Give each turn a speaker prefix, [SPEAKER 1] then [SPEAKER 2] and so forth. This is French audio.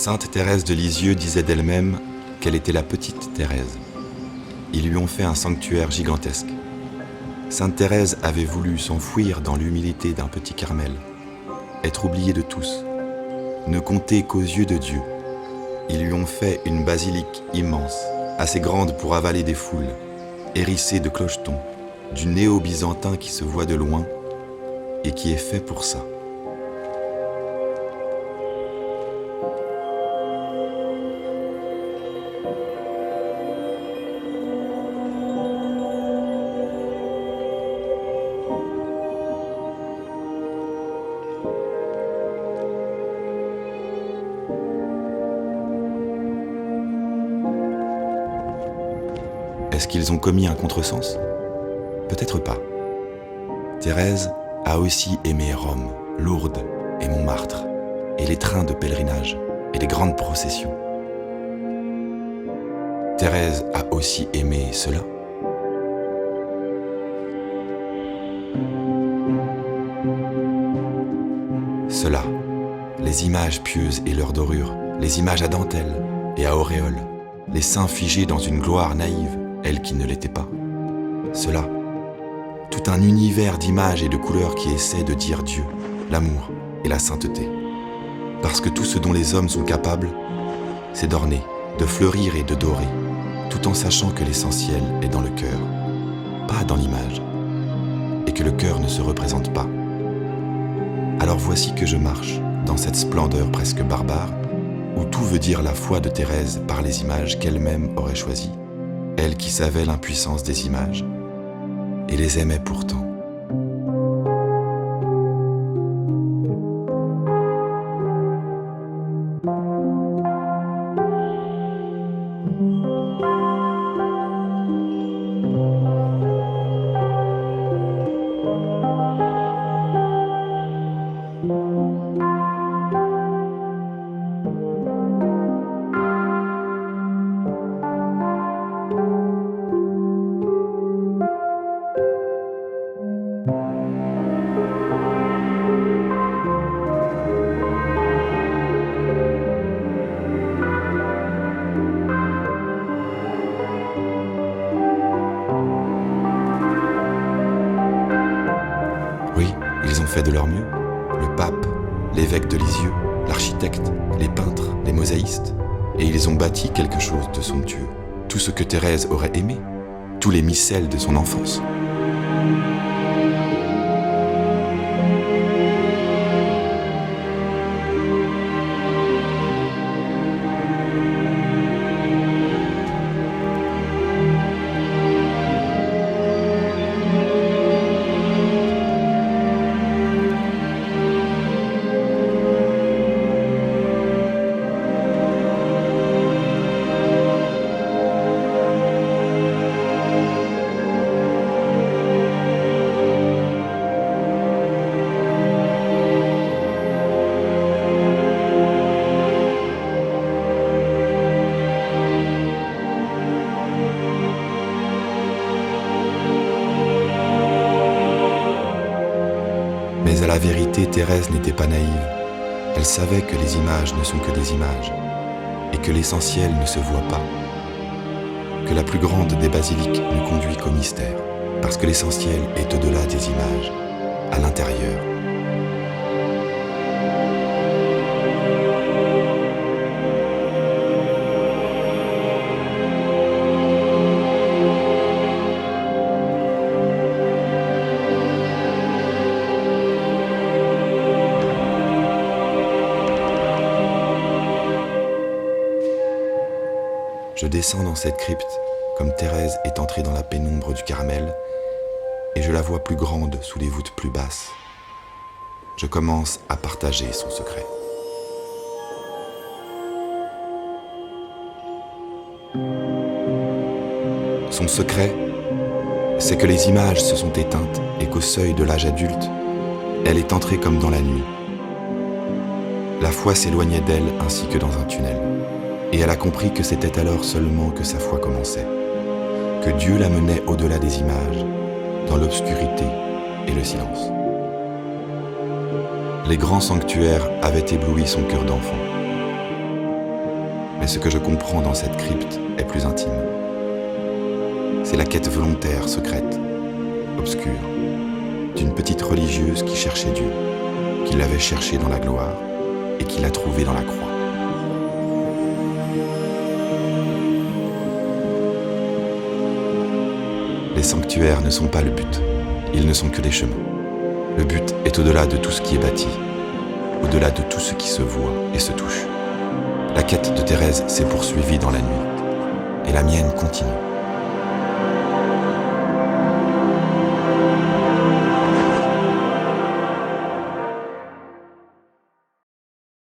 [SPEAKER 1] Sainte Thérèse de Lisieux disait d'elle-même qu'elle était la petite Thérèse. Ils lui ont fait un sanctuaire gigantesque. Sainte Thérèse avait voulu s'enfouir dans l'humilité d'un petit Carmel, être oubliée de tous, ne compter qu'aux yeux de Dieu. Ils lui ont fait une basilique immense, assez grande pour avaler des foules, hérissée de clochetons, du néo-byzantin qui se voit de loin et qui est fait pour ça. Est-ce qu'ils ont commis un contresens ? Peut-être pas. Thérèse a aussi aimé Rome, Lourdes et Montmartre, et les trains de pèlerinage et les grandes processions. Thérèse a aussi aimé cela. Cela, les images pieuses et leurs dorures, les images à dentelle et à auréole, les saints figés dans une gloire naïve, elle qui ne l'était pas. Cela, tout un univers d'images et de couleurs qui essaie de dire Dieu, l'amour et la sainteté. Parce que tout ce dont les hommes sont capables, c'est d'orner, de fleurir et de dorer, tout en sachant que l'essentiel est dans le cœur, pas dans l'image, et que le cœur ne se représente pas. Alors voici que je marche dans cette splendeur presque barbare, où tout veut dire la foi de Thérèse par les images qu'elle-même aurait choisies, elle qui savait l'impuissance des images, et les aimait pourtant. Oui, ils ont fait de leur mieux. Le pape, l'évêque de Lisieux, l'architecte, les peintres, les mosaïstes. Et ils ont bâti quelque chose de somptueux. Tout ce que Thérèse aurait aimé. Tous les micelles de son enfance. Mais à la vérité, Thérèse n'était pas naïve. Elle savait que les images ne sont que des images, et que l'essentiel ne se voit pas, que la plus grande des basiliques ne conduit qu'au mystère, parce que l'essentiel est au-delà des images, à l'intérieur. Je descends dans cette crypte, comme Thérèse est entrée dans la pénombre du Carmel, et je la vois plus grande sous les voûtes plus basses. Je commence à partager son secret. Son secret, c'est que les images se sont éteintes et qu'au seuil de l'âge adulte, elle est entrée comme dans la nuit. La foi s'éloignait d'elle ainsi que dans un tunnel. Et elle a compris que c'était alors seulement que sa foi commençait, que Dieu la menait au-delà des images, dans l'obscurité et le silence. Les grands sanctuaires avaient ébloui son cœur d'enfant. Mais ce que je comprends dans cette crypte est plus intime. C'est la quête volontaire, secrète, obscure, d'une petite religieuse qui cherchait Dieu, qui l'avait cherché dans la gloire et qui l'a trouvé dans la croix. Les sanctuaires ne sont pas le but, ils ne sont que des chemins. Le but est au-delà de tout ce qui est bâti, au-delà de tout ce qui se voit et se touche. La quête de Thérèse s'est poursuivie dans la nuit, et la mienne continue.